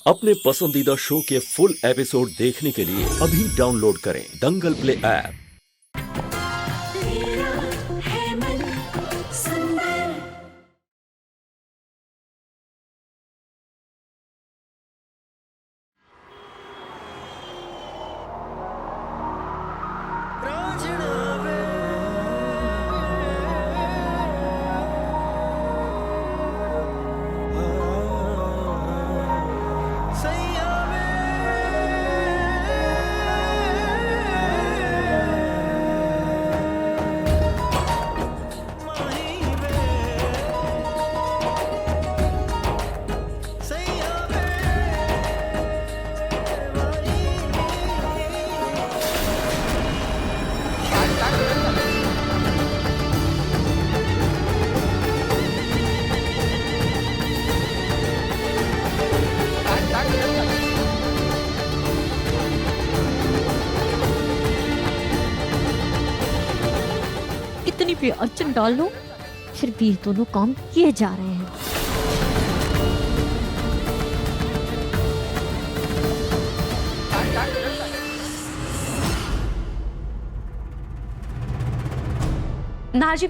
अपने पसंदीदा शो के फुल एपिसोड देखने के लिए अभी डाउनलोड करें दंगल प्ले ऐप। इतनी भी अड़चन डाल लो, फिर भी दोनों काम किए जा रहे हैं। नाजी,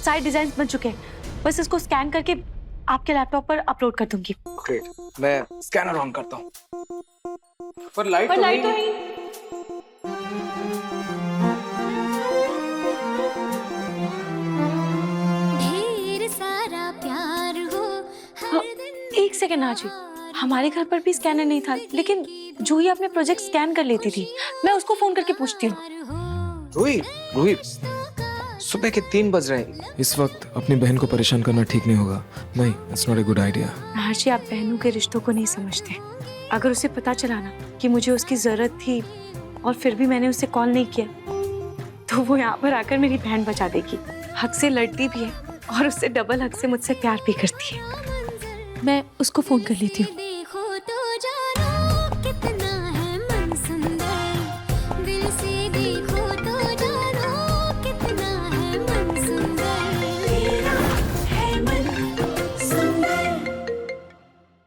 सारे डिजाइन बन चुके हैं, बस इसको स्कैन करके आपके लैपटॉप पर अपलोड कर दूंगी। ग्रेट, मैं स्कैनर ऑन करता हूँ। पर लाइट तो नहीं। एक सेकेंड नाजी, हमारे घर पर भी स्कैनर नहीं था, लेकिन जूही अपने प्रोजेक्ट स्कैन कर लेती थी। मैं उसको फोन करके पूछती हूँ। रूही, सुबह के 3 बज रहे हैं। इस वक्त अपनी बहन को परेशान करना ठीक नहीं होगा। नहीं, it's not a good idea. Nazi, आप बहनों के रिश्तों को नहीं समझते। अगर उसे पता चला ना कि मुझे उसकी जरूरत थी और फिर भी मैंने उसे कॉल नहीं किया, तो वो यहाँ पर आकर मेरी बहन बचा देगी। हक से लड़ती भी है और उससे डबल हक से मुझसे प्यार भी करती है। मैं उसको फोन कर लेती हूँ।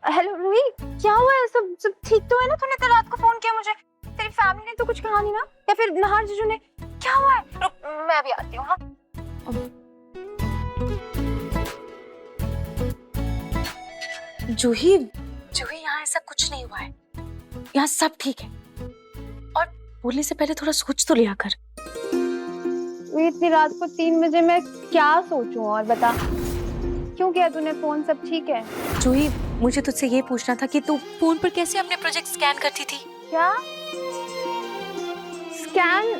हेलो रूही, क्या हुआ है? सब ठीक तो है ना? तूने कल रात को फोन किया मुझे, तेरी फैमिली ने तो कुछ कहा नहीं ना? या फिर नहार जीजू ने? क्या हुआ है? रुक, मैं भी आती हूँ। हाँ, जूही, यहाँ ऐसा कुछ नहीं हुआ है। यहाँ सब ठीक है। और बोलने से पहले थोड़ा सोच तो लिया कर। इतनी रात को 3 बजे मैं क्या सोचूं? और बता, क्यों किया तूने फोन? सब ठीक है? जूही, मुझे तुझसे ये पूछना था कि तू फोन पर कैसे अपने प्रोजेक्ट स्कैन करती थी? क्या स्कैन?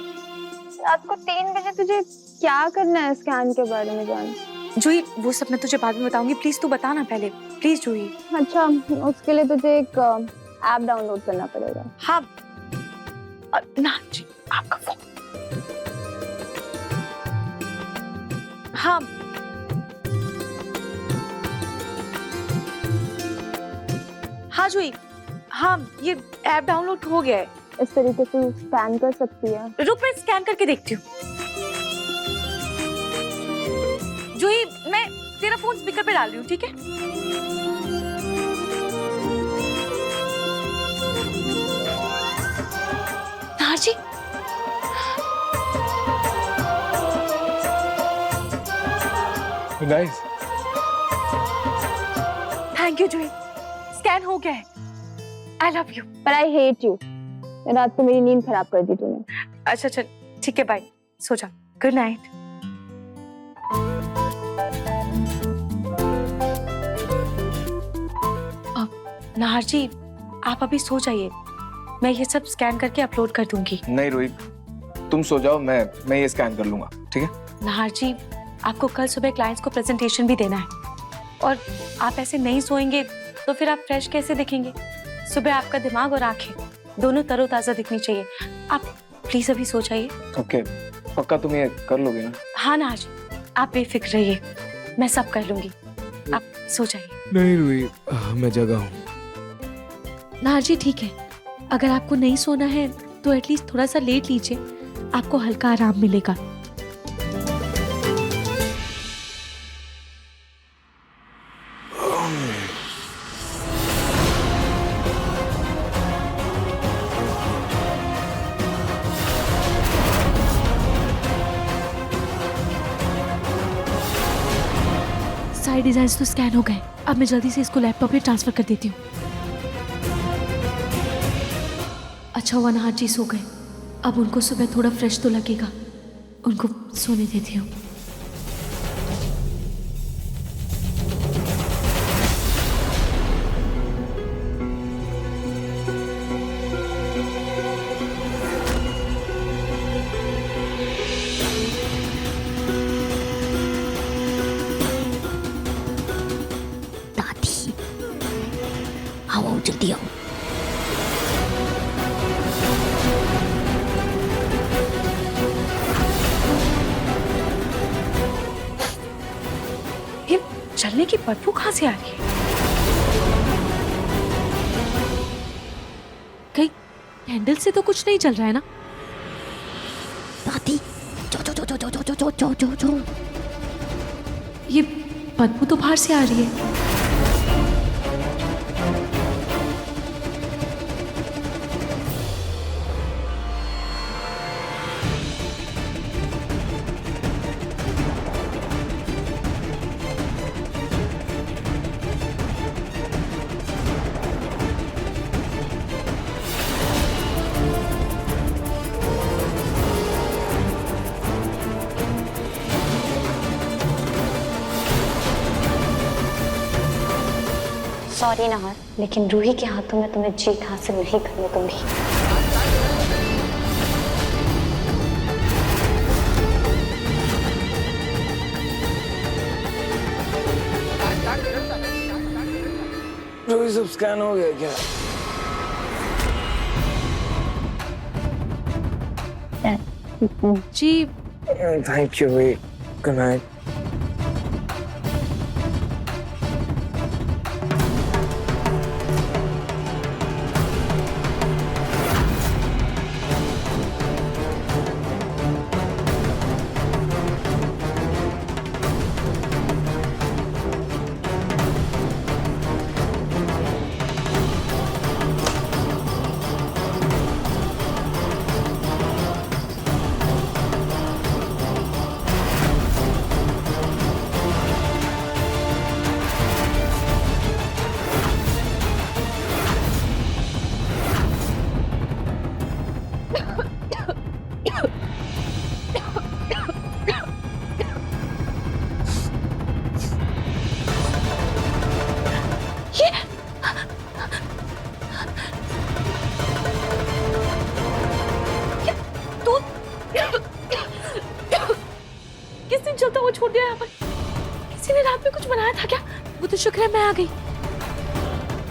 रात को 3 बजे तुझे क्या करना है स्कैन के बारे में जान? जूही, वो सब मैं तुझे बाद में बताऊंगी। प्लीज तू बता ना पहले, प्लीज जूही। अच्छा, उसके लिए तुझे एक ऐप डाउनलोड करना पड़ेगा। हाँ ना जी, आपका फोन। हाँ, हाँ जूही, हाँ ये ऐप डाउनलोड हो गया है। इस तरीके से स्कैन कर सकती है। रुक, मैं स्कैन करके देखती हूँ। जूही, मैं तेरा फोन स्पीकर पे डाल रही हूँ, ठीक है? Nazi, nice. Thank you Juhi, scan हो गया है। I love you. पर आई हेट यू। रात को मेरी नींद खराब कर दी तूने। अच्छा चल, ठीक है, बाय, सो जा। Good night. नाहर जी, आप अभी सो जाइए, मैं ये सब स्कैन करके अपलोड कर दूंगी। नहीं रूही, तुम सो जाओ, मैं ये स्कैन कर लूंगा, ठीक है? नाहर जी, आपको कल सुबह क्लाइंट्स को प्रेजेंटेशन भी देना है, और आप ऐसे नहीं सोएंगे तो फिर आप फ्रेश कैसे दिखेंगे? सुबह आपका दिमाग और आंखें दोनों तरोताजा दिखनी चाहिए। आप प्लीज अभी सो जाइए। ओके, पक्का तुम ये कर लोगे ना? हाँ नाहर जी, आप बेफिक्र रहिए, मैं सब कर लूंगी। आप सो जाइए। नहीं रूही, मैं जगा हूँ। नाहर जी ठीक है, अगर आपको नहीं सोना है तो एटलीस्ट थोड़ा सा लेट लीजिए, आपको हल्का आराम मिलेगा। डिजाइन तो स्कैन हो गए। अब मैं जल्दी से इसको लैपटॉप पे ट्रांसफर कर देती हूँ। अच्छा हुआ नहार जी सो गए। अब उनको सुबह थोड़ा फ्रेश तो लगेगा। उनको सोने देती हूँ। दादी आओ जल्दी आओ। ये चलने की बदबू कहाँ से आ रही है? कहीं कैंडल से तो कुछ नहीं चल रहा है ना? दादी जो जो जो जो जो जो जो जो जो ये बदबू तो बाहर से आ रही है। सॉरी नहार, लेकिन रूही के हाथों में तुम्हें जीत हासिल नहीं करने दूंगी। रूही सब स्कैन हो गया क्या? जी thank you Ruhi. Good night. किस दिन चलता हुआ छोड़ दिया यहाँ पर? किसी ने रात में कुछ बनाया था क्या? वो तो शुक्र है मैं आ गई।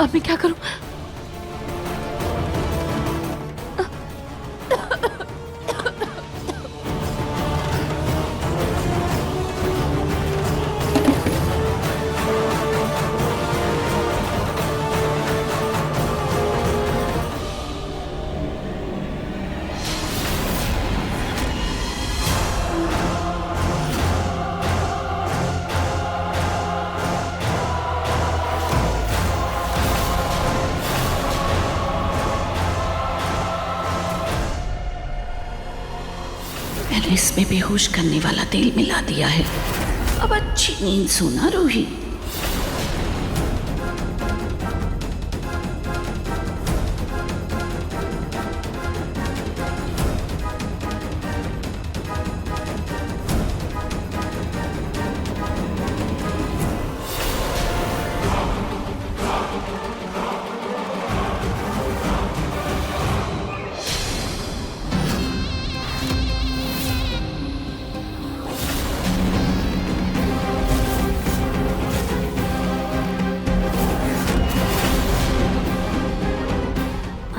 अब मैं क्या करूं? मैंने इसमें बेहोश करने वाला तेल मिला दिया है। अब अच्छी नींद सोना रूही।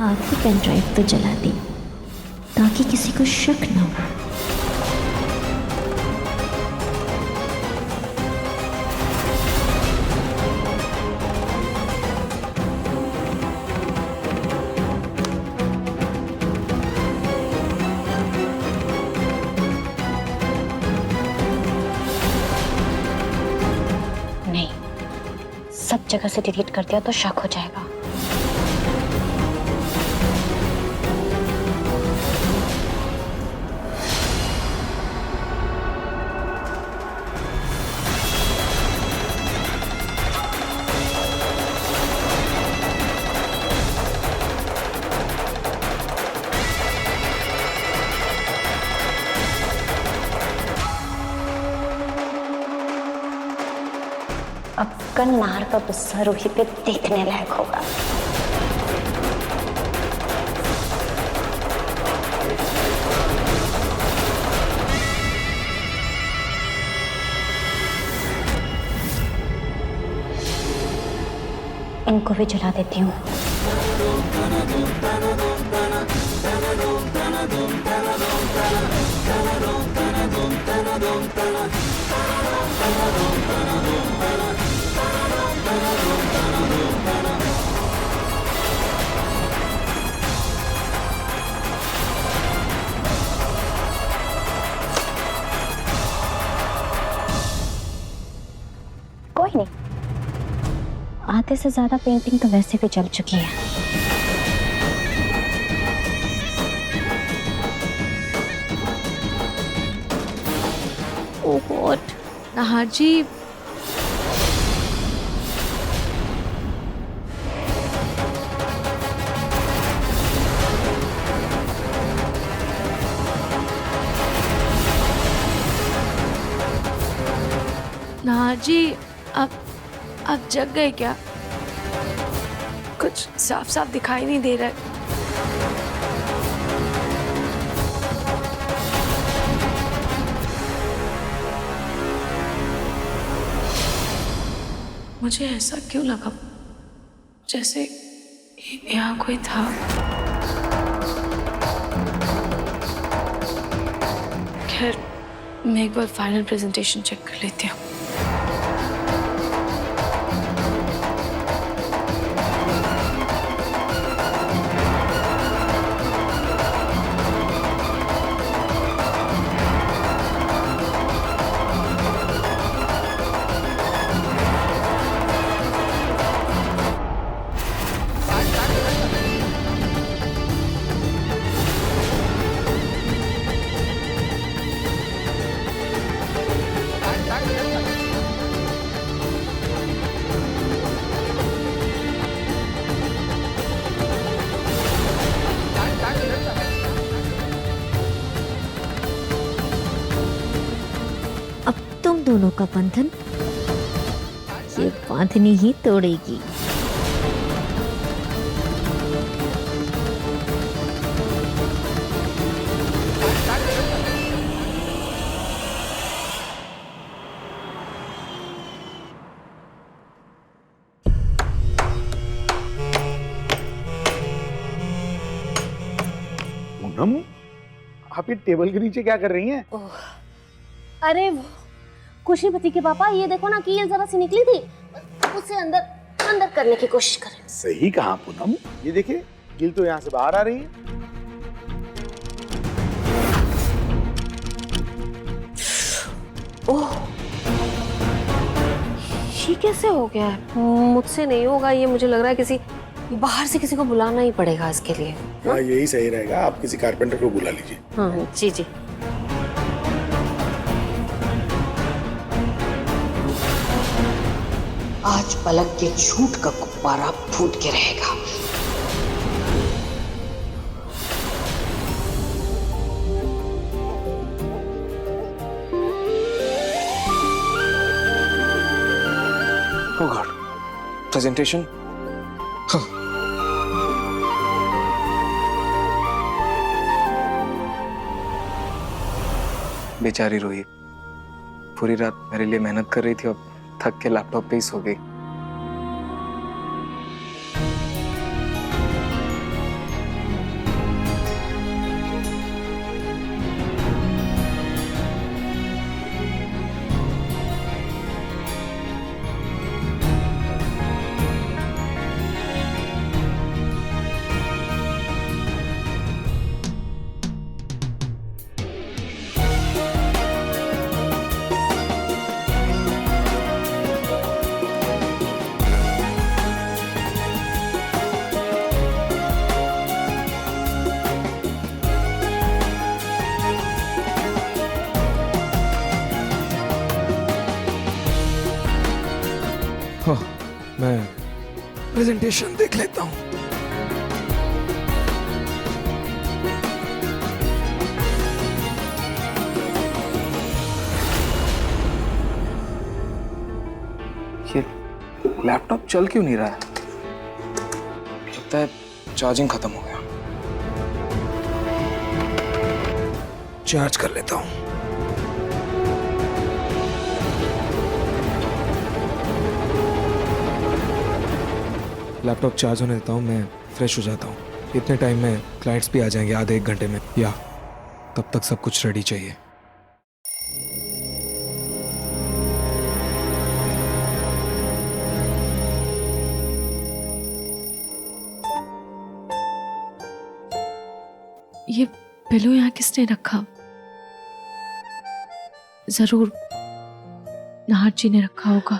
आपकी पेन ड्राइव तो जला दी ताकि किसी को शक ना हो। नहीं, सब जगह से डिलीट कर दिया तो शक हो जाएगा। कल नाहर का गुस्सा रूही पे देखने लायक होगा। इनको भी जला देती हूँ। कोई नहीं, आधे से ज्यादा पेंटिंग तो वैसे भी चल चुकी है। ओह गॉड, नाहर जी नाहर जी आप जग गए क्या? कुछ साफ साफ दिखाई नहीं दे रहा है। मुझे ऐसा क्यों लगा जैसे यहाँ कोई था। खैर, मैं एक बार फाइनल प्रेजेंटेशन चेक कर लेती हूँ। तुम दोनों का बंधन ये बांधनी ही तोड़ेगी। पूनम, आप ये टेबल के नीचे क्या कर रही हैं? अरे खुशीपति के पापा, ये देखो ना कील जरा सी निकली थी, उसे अंदर अंदर करने की कोशिश कर रहे हैं। सही कहा पूनम, ये देखिए कील तो यहाँ से बाहर आ रही है। ओह, ये कैसे हो गया है? मुझसे नहीं होगा ये, मुझे लग रहा है किसी बाहर से किसी को बुलाना ही पड़ेगा इसके लिए। हाँ, यही सही रहेगा, आप किसी कारपेंटर को बुला लीजिए। हाँ जी जी। आज पलक के झूठ का गुब्बारा फूट के रहेगा। Oh God, presentation. बेचारी रूही पूरी रात मेरे लिए मेहनत कर रही थी और थक के लैपटॉप पे ही सो गई। हाँ, मैं प्रेजेंटेशन देख लेता हूँ। लैपटॉप चल क्यों नहीं रहा है? लगता है चार्जिंग खत्म हो गया। चार्ज कर लेता हूँ। लैपटॉप चार्ज होने देता हूँ, मैं फ्रेश हो जाता हूँ। इतने टाइम में क्लाइंट्स भी आ जाएंगे, आधे एक घंटे में, या तब तक सब कुछ रेडी चाहिए। ये पिलो यहाँ किसने रखा? जरूर नाहर जी ने रखा होगा।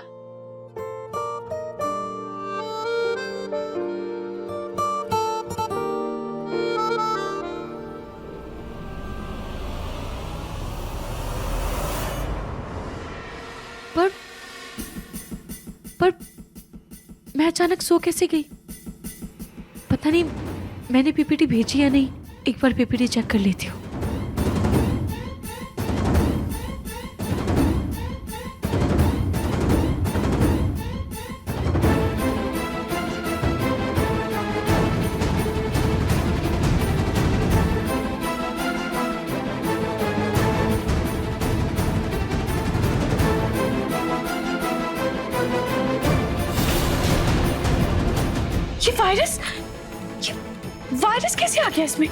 पर मैं अचानक सो कैसे गई? पता नहीं मैंने पीपीटी भेजी या नहीं। एक बार पीपीटी चेक कर लेती हूँ। ये वायरस कैसे आ गया इसमें?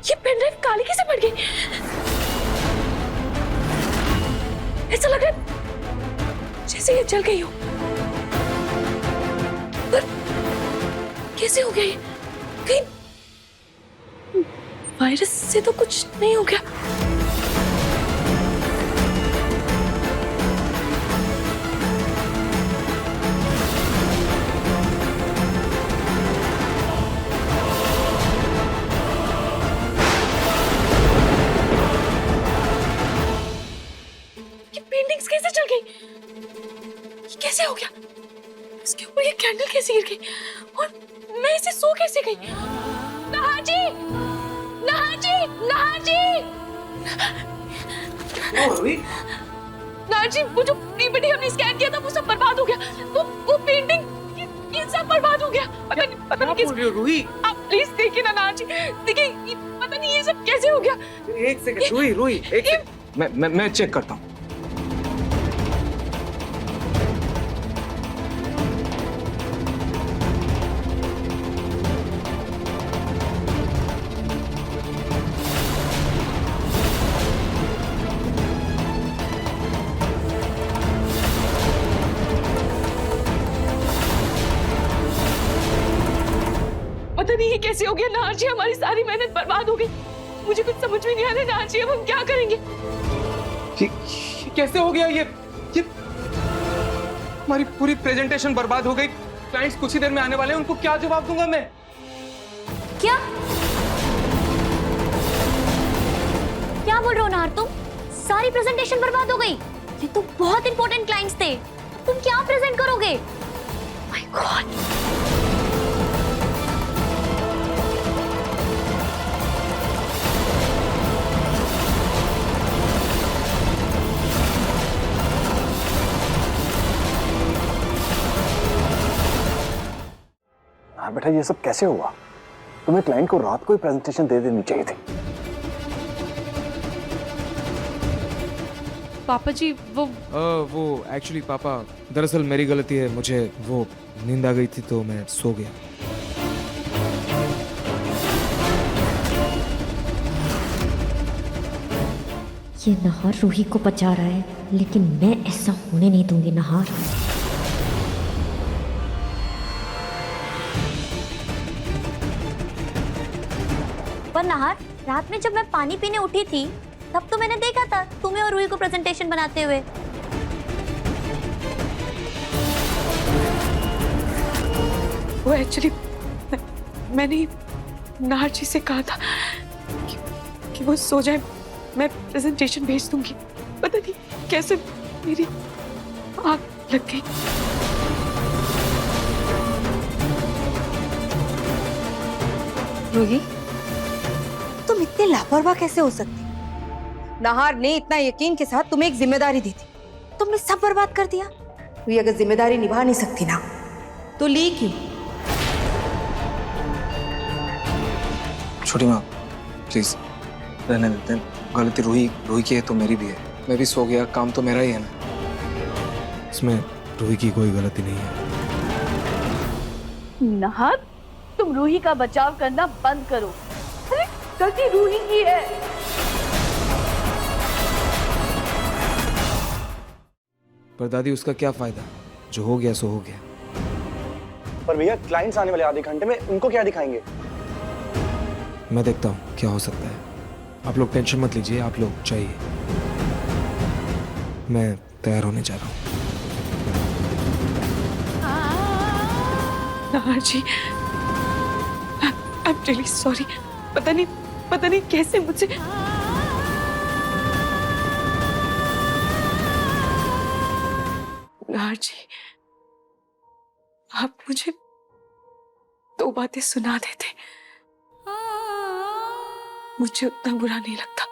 ये पेन ड्राइव काली कैसे पड़ गई? ऐसा लग रहा है जैसे ये जल गई हो। पर कैसे हो गया ये? कहीं वायरस से तो कुछ नहीं हो गया? ये पेंटिंग्स कैसे चल गई? ये कैसे हो गया? इसके ऊपर ये कैंडल कैसे गिर गई? और मैं इसे सो कैसे गई? नाहर जी! नाहर जी! नाहर जी! नाहर जी, वो जो पीपीटी हमने स्कैन किया था वो सब बर्बाद हो गया। वो पेंटिंग ये सब बर्बाद हो गया। पता नहीं किस रूही, आप प्लीज देखिए ना नाहर जी, देखिए पता नहीं ये सब कैसे हो गया। एक सेकंड रूही, एक सेकंड, मैं चेक करता हूँ। पता नहीं ये कैसे हो गया नाहर जी, हमारी सारी मेहनत बर्बाद हो गई। मुझे कुछ समझ में नहीं आ रहा नाहर जी, अब हम क्या करेंगे? ये कैसे हो गया? ये हमारी पूरी प्रेजेंटेशन बर्बाद हो गई। क्लाइंट्स कुछ ही देर में आने वाले हैं, उनको क्या जवाब दूंगा मैं? क्या बोल रहे हो नाहर तुम? सारी प्रेजेंटेशन बर्बाद हो गई? ये तो बहुत इंपॉर्टेंट क्लाइंट्स थे, तुम क्या प्रेजेंट करोगे? My God! हाँ बेटा, ये सब कैसे हुआ? तुम्हें क्लाइंट को रात को ही प्रेजेंटेशन दे देनी चाहिए थी। पापा जी वो एक्चुअली पापा, दरअसल मेरी गलती है, मुझे वो नींद आ गई थी तो मैं सो गया। ये नाहर रूही को बचा रहा है, लेकिन मैं ऐसा होने नहीं दूंगी नाहर। पर नाहर, रात में जब मैं पानी पीने उठी थी तब तो मैंने देखा था तुम्हें और रूही को प्रेजेंटेशन बनाते हुए। वो एक्चुअली मैंने नाहर जी से कहा था कि वो सो जाए, मैं प्रेजेंटेशन भेज दूंगी। पता नहीं कैसे मेरी आग लग गई। रूही, तुम इतने लापरवाह कैसे हो सकती? नाहार ने इतना यकीन के साथ तुम्हें एक जिम्मेदारी दी थी, तुमने सब बर्बाद कर दिया। रूही, अगर जिम्मेदारी निभा नहीं सकती ना तो ली क्यों? छोटी माँ प्लीज रहने देते हैं। गलती रूही की है तो मेरी भी है। मैं भी सो गया, काम तो मेरा ही है ना। इसमें रूही की कोई गलती नहीं है। नाहर, तुम रूही का बचाव करना बंद करो। अरे गलती रूही की है। पर दादी उसका क्या फायदा, जो हो गया सो हो गया। पर भैया क्लाइंट्स आने वाले आधे घंटे में, उनको क्या दिखाएंगे? मैं देखता हूँ क्या हो सकता है। आप लोग टेंशन मत लीजिए, आप लोग चाहिए। मैं तैयार होने जा रहा हूँ। नाहर जी, I'm really sorry। पता नहीं कैसे मुझसे नाहर जी, आप मुझे 2 बातें सुना देते, मुझे उतना बुरा नहीं लगता,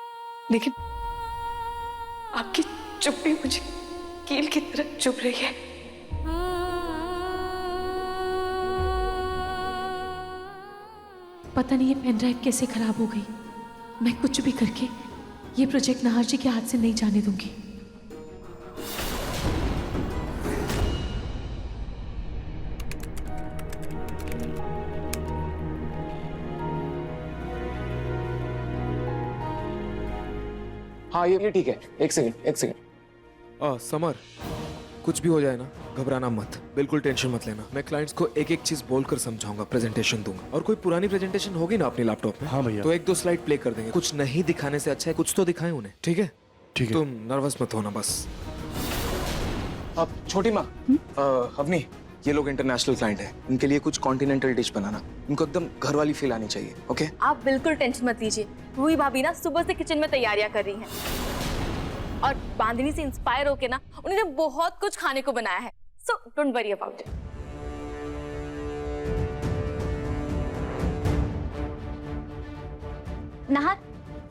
लेकिन आपकी चुप्पी मुझे कील की तरह चुभ रही है। पता नहीं ये पेन ड्राइव कैसे खराब हो गई। मैं कुछ भी करके ये प्रोजेक्ट नाहर जी के हाथ से नहीं जाने दूंगी। हाँ ये ठीक है। एक सेकंड। समर, कुछ भी हो जाए ना, घबराना मत, बिल्कुल टेंशन मत लेना। मैं क्लाइंट्स को एक एक चीज बोलकर समझाऊंगा, प्रेजेंटेशन दूंगा। और कोई पुरानी प्रेजेंटेशन होगी ना अपने लैपटॉप में, हाँ भैया, तो 1-2 स्लाइड प्ले कर देंगे। कुछ नहीं दिखाने से अच्छा है कुछ तो दिखाएं उन्हें, ठीक है? ठीक है। तुम नर्वस मत होना बस। अब छोटी माँ, अवनी, ये लोग इंटरनेशनल क्लाइंट है, इनके लिए कुछ कॉन्टिनेंटल डिश बनाना, इनको एकदम घर वाली फील आनी चाहिए। ओके? आप बिल्कुल टेंशन मत लीजिए। रूही भाभी ना सुबह से किचन में तैयारियां कर रही हैं और बांधनी से इंस्पायर होके ना उन्होंने बहुत कुछ खाने को बनाया है। So don't worry about it. Nahar,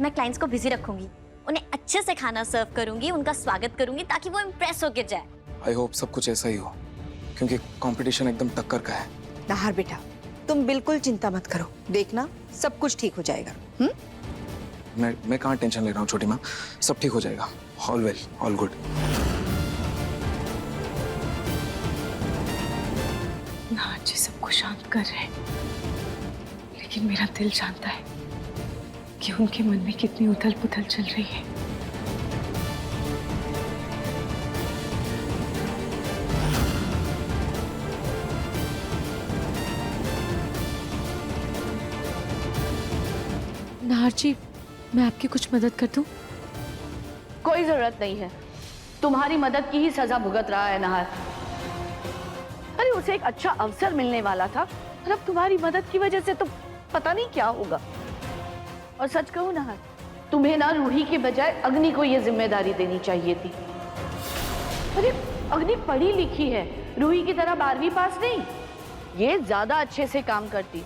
मैं क्लाइंट्स को बिजी रखूंगी, उन्हें अच्छे से खाना सर्व करूंगी, उनका स्वागत करूंगी ताकि वो इम्प्रेस होके जाए। आई होप सब कुछ ऐसा ही हो, क्योंकि कंपटीशन एकदम टक्कर का है। नाहर बेटा, तुम बिल्कुल चिंता मत करो, देखना सब कुछ ठीक हो जाएगा। मैं कहाँ टेंशन ले रहा हूँ छोटी माँ, सब ठीक हो जाएगा। All well, all good. Nahar ji सबको शांत कर रहे हैं, लेकिन मेरा दिल जानता है कि उनके मन में कितनी उथल पुथल चल रही है। नाहर जी, मैं आपकी कुछ मदद कर दूं? कोई जरूरत नहीं है, तुम्हारी मदद की ही सजा भुगत रहा है नाहर। अरे उसे एक अच्छा अवसर मिलने वाला था और अब तुम्हारी मदद की वजह से तो पता नहीं क्या होगा। और सच कहूं नाहर, तुम्हें ना रूही के बजाय अग्नि को यह जिम्मेदारी देनी चाहिए थी। अरे अग्नि पढ़ी लिखी है, रूही की तरह 12वीं पास नहीं, ये ज्यादा अच्छे से काम करती।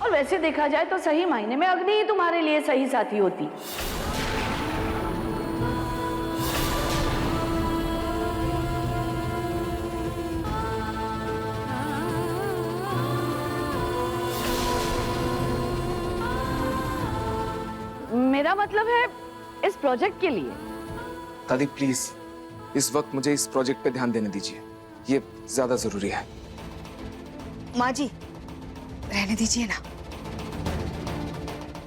और वैसे देखा जाए तो सही मायने में अग्नि ही तुम्हारे लिए सही साथी होती। मेरा मतलब है इस प्रोजेक्ट के लिए। दादी प्लीज, इस वक्त मुझे इस प्रोजेक्ट पे ध्यान देने दीजिए, ये ज्यादा जरूरी है। माँ जी, रहने दीजिए ना।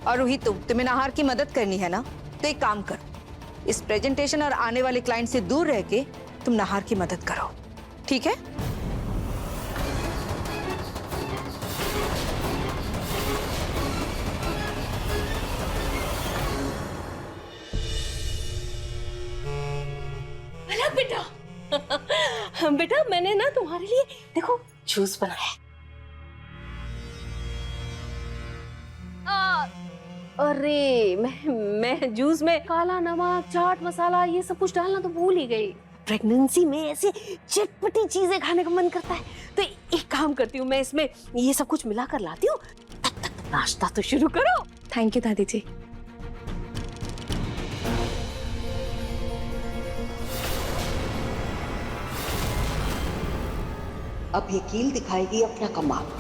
और रूही, तुम्हें नाहर की मदद करनी है ना, तो एक काम करो, इस प्रेजेंटेशन और आने वाले क्लाइंट से दूर रह के तुम नाहर की मदद करो, ठीक है? बेटा बेटा, मैंने ना तुम्हारे लिए देखो जूस बनाया है। अरे मैं जूस में काला नमक, चाट मसाला, ये सब कुछ डालना तो भूल ही गई। प्रेगनेंसी में ऐसे चटपटी चीजें खाने का मन करता है, तो एक काम करती हूँ, मैं इसमें ये सब कुछ मिला कर लाती हूँ, तब तक तुम नाश्ता तो शुरू करो। थैंक यू दादी जी। अब ये कील दिखाएगी अपना कमाल।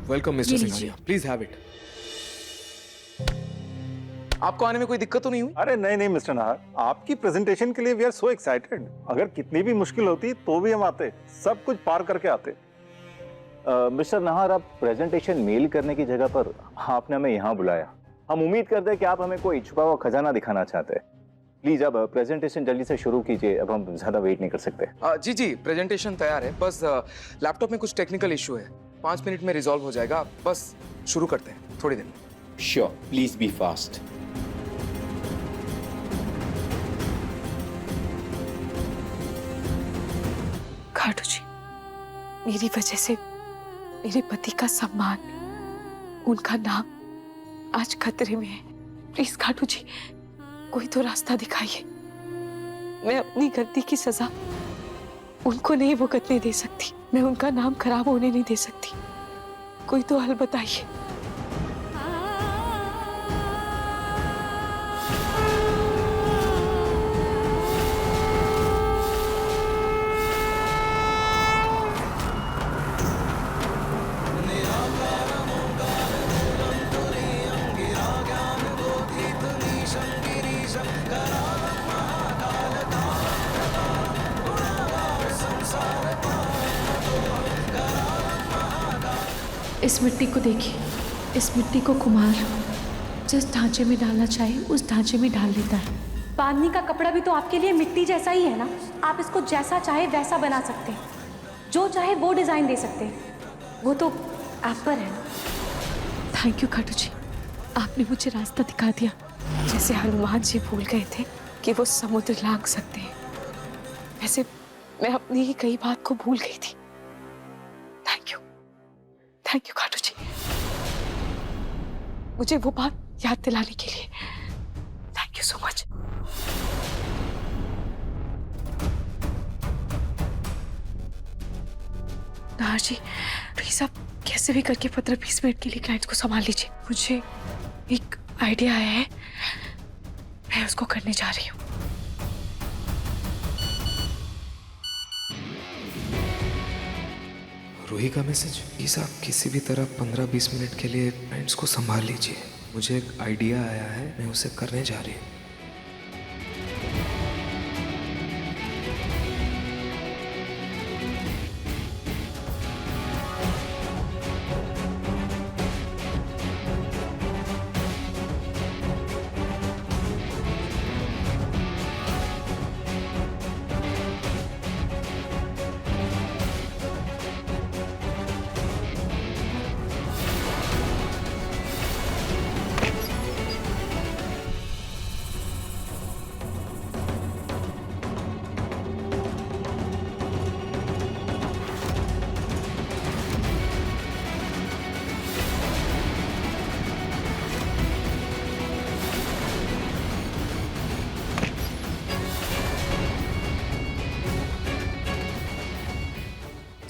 Welcome mister Singhania, please have it. आपको आने में कोई दिक्कत तो नहीं हुई? अरे नहीं मिस्टर नाहर, आपकी प्रेजेंटेशन के लिए वी आर सो एक्साइटेड। अगर कितनी भी मुश्किल होती तो भी हम आते, सब कुछ पार करके आते। मिस्टर नाहर, आप प्रेजेंटेशन मेल करने की जगह पर आपने हमें यहाँ बुलाया। हम उम्मीद करते हैं कि आप हमें कोई छुपा हुआ खजाना दिखाना चाहते हैं। प्लीज अब प्रेजेंटेशन जल्दी से शुरू कीजिए, अब हम ज्यादा वेट नहीं कर सकते। जी प्रेजेंटेशन तैयार है, बस लैपटॉप में कुछ टेक्निकल इशू है, 5 मिनट में रिजॉल्व हो जाएगा। बस शुरू करते हैं थोड़ी देर में। Sure, please be fast. Khatu ji, मेरी वजह से मेरे पति का सम्मान, उनका नाम आज खतरे में है। प्लीज खाटू जी, कोई तो रास्ता दिखाइए। मैं अपनी गलती की सजा उनको नहीं भुगतने दे सकती, मैं उनका नाम खराब होने नहीं दे सकती। कोई तो हल बताइए। इस मिट्टी को देखिए, इस मिट्टी को कुम्हार जिस ढांचे में डालना चाहे उस ढांचे में डाल लेता है। बांधनी का कपड़ा भी तो आपके लिए मिट्टी जैसा ही है ना, आप इसको जैसा चाहे वैसा बना सकते हैं, जो चाहे वो डिजाइन दे सकते हैं, वो तो आप पर है ना। थैंक यू खाटू जी, आपने मुझे रास्ता दिखा दिया। जैसे हनुमान जी भूल गए थे कि वो समुद्र लांघ सकते हैं, वैसे मैं अपनी ही कई बात को भूल गई थी। थैंक यू खाटू जी, मुझे वो बात याद दिलाने के लिए। Thank you so much. Nahar ji, please आप कैसे भी करके 15-20 मिनट के लिए क्लाइंट्स को संभाल लीजिए। मुझे एक आइडिया आया है, मैं उसको करने जा रही हूँ। रूही का मैसेज। प्लीज आप किसी भी तरह 15-20 मिनट के लिए क्लाइंट्स को संभाल लीजिए, मुझे एक आइडिया आया है, मैं उसे करने जा रही हूँ।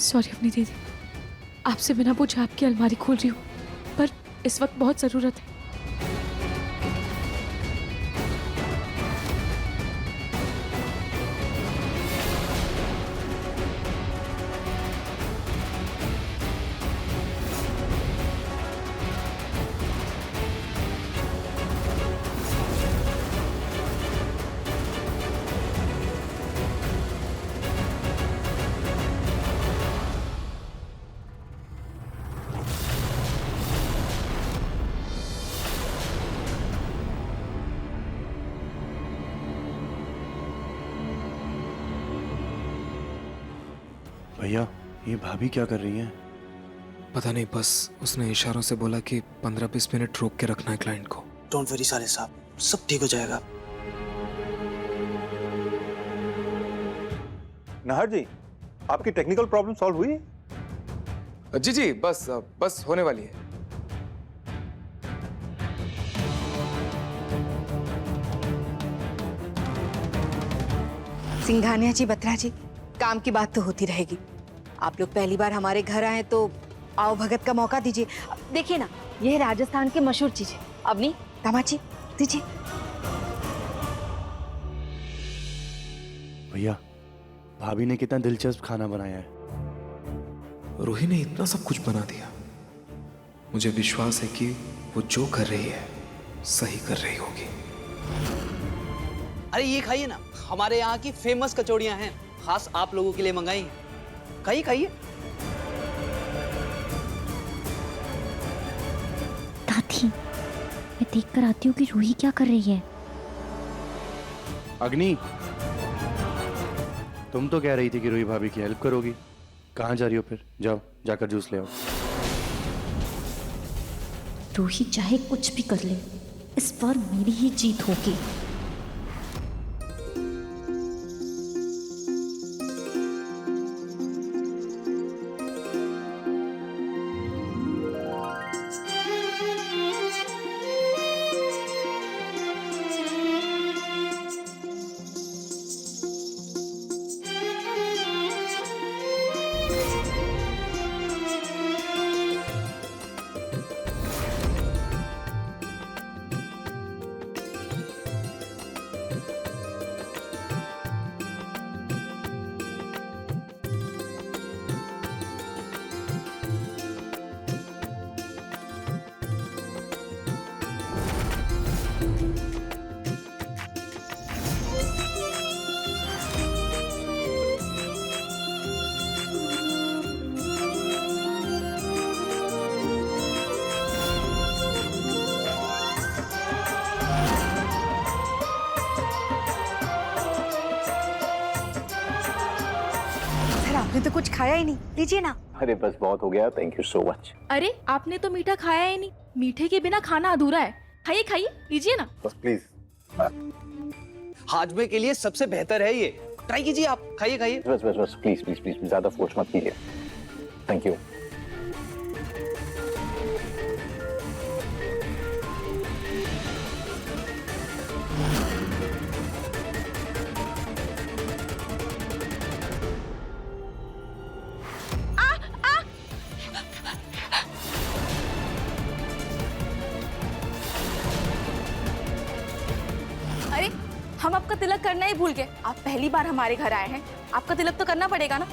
सॉरी अपनी दीदी, आपसे बिना पूछे आपकी अलमारी खोल रही हूँ, पर इस वक्त बहुत ज़रूरत है। भैया ये भाभी क्या कर रही हैं? पता नहीं, बस उसने इशारों से बोला कि 15-20 मिनट रोक के रखना है क्लाइंट को। डोंट वरी साले साहब, सब ठीक हो जाएगा। नाहर जी, आपकी टेक्निकल प्रॉब्लम सॉल्व हुई? जी जी, बस होने वाली है। सिंघानिया जी, बत्रा जी, काम की बात तो होती रहेगी। आप लोग पहली बार हमारे घर आए तो आओ भगत का मौका दीजिए। देखिए ना, ये राजस्थान की मशहूर चीज है। अवनी, तमाची दीजिए। भैया भाभी ने कितना दिलचस्प खाना बनाया है। रूही ने इतना सब कुछ बना दिया। मुझे विश्वास है कि वो जो कर रही है सही कर रही होगी। अरे ये खाइए ना, हमारे यहाँ की फेमस कचौड़ियाँ हैं, खास आप लोगों के लिए मंगाई हैं। खाइए खाइए। दादी, मैं देख कर आती हूँ कि रूही क्या कर रही है। अग्नि, तुम तो कह रही थी कि रूही भाभी की हेल्प करोगी। कहाँ जा रही हो फिर? जाओ जाकर जूस ले आओ। रूही चाहे कुछ भी कर ले, इस बार मेरी ही जीत होगी। आपने तो कुछ खाया ही नहीं, लीजिए ना। अरे बस बहुत हो गया, थैंक यू सो मच। अरे आपने तो मीठा खाया ही नहीं, मीठे के बिना खाना अधूरा है। खाइए खाइए, लीजिए ना। बस प्लीज। हाजमे के लिए सबसे बेहतर है ये, ट्राई कीजिए आप। खाइए खाइए। बस बस बस प्लीज प्लीज प्लीज, ज्यादा फोर्स मत कीजिए। Thank you. अरे हम आपका तिलक करना ही भूल गए। आप पहली बार हमारे घर आए हैं, आपका तिलक तो करना पड़ेगा ना।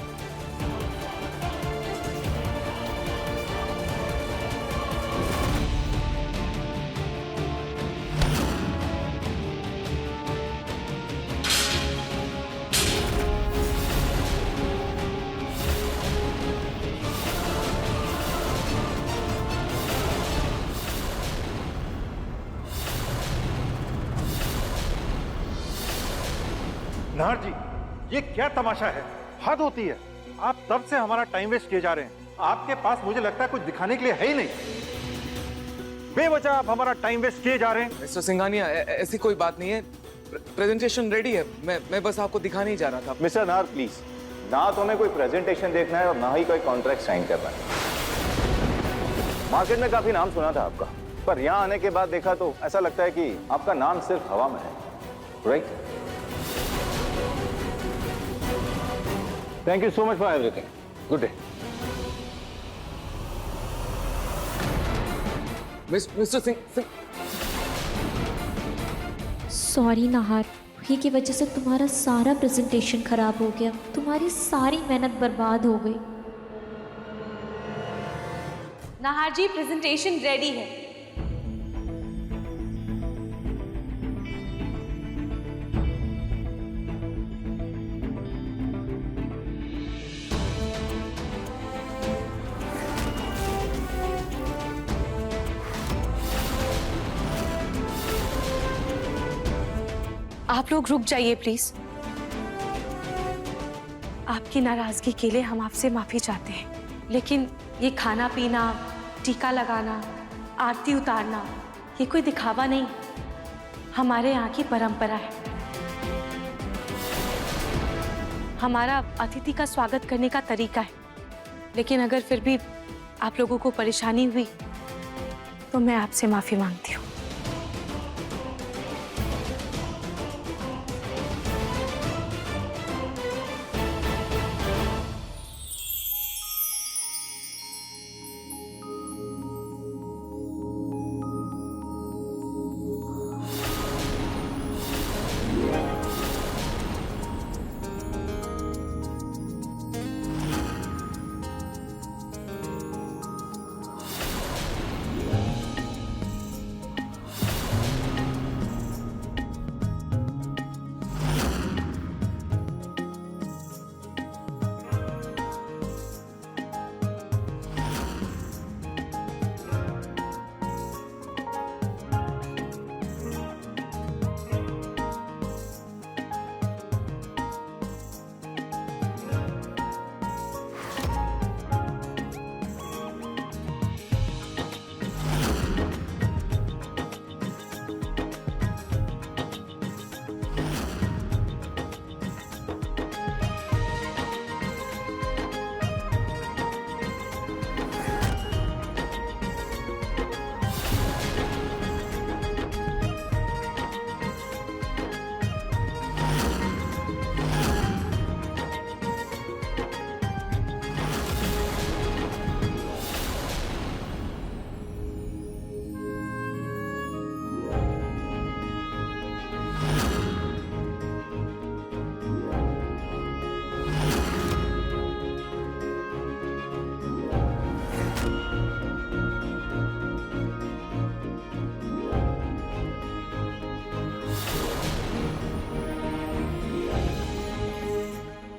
नाहर जी, ये क्या तमाशा है? हद होती है। आप तब से हमारा टाइम वेस्ट किए जा रहे हैं। आपके पास मुझे लगता है कुछ दिखाने के लिए है ही नहीं। बेवजह आप हमारा टाइम वेस्ट किए जा रहे हैं। मिस्टर सिंघानिया, ऐसी कोई बात नहीं है। प्रेजेंटेशन रेडी है। मैं बस आपको दिखाने ही जा रहा था। मिस्टर नाहर प्लीज, ना तो हमें कोई प्रेजेंटेशन देखना है और ना ही कोई कॉन्ट्रैक्ट साइन करना है। मार्केट में काफी नाम सुना था आपका, पर यहाँ आने के बाद देखा तो ऐसा लगता है कि आपका नाम सिर्फ हवा में है, right? Thank you so much for everything. Good day. Mister Singh, sorry Nahar, Ruhi की वजह से तुम्हारा सारा प्रेजेंटेशन खराब हो गया। तुम्हारी सारी मेहनत बर्बाद हो गई। नाहर जी, प्रेजेंटेशन रेडी है। आप लोग रुक जाइए प्लीज। आपकी नाराजगी के लिए हम आपसे माफी चाहते हैं, लेकिन ये खाना पीना, टीका लगाना, आरती उतारना, ये कोई दिखावा नहीं, हमारे यहाँ की परंपरा है। हमारा अतिथि का स्वागत करने का तरीका है। लेकिन अगर फिर भी आप लोगों को परेशानी हुई तो मैं आपसे माफी मांगती हूँ।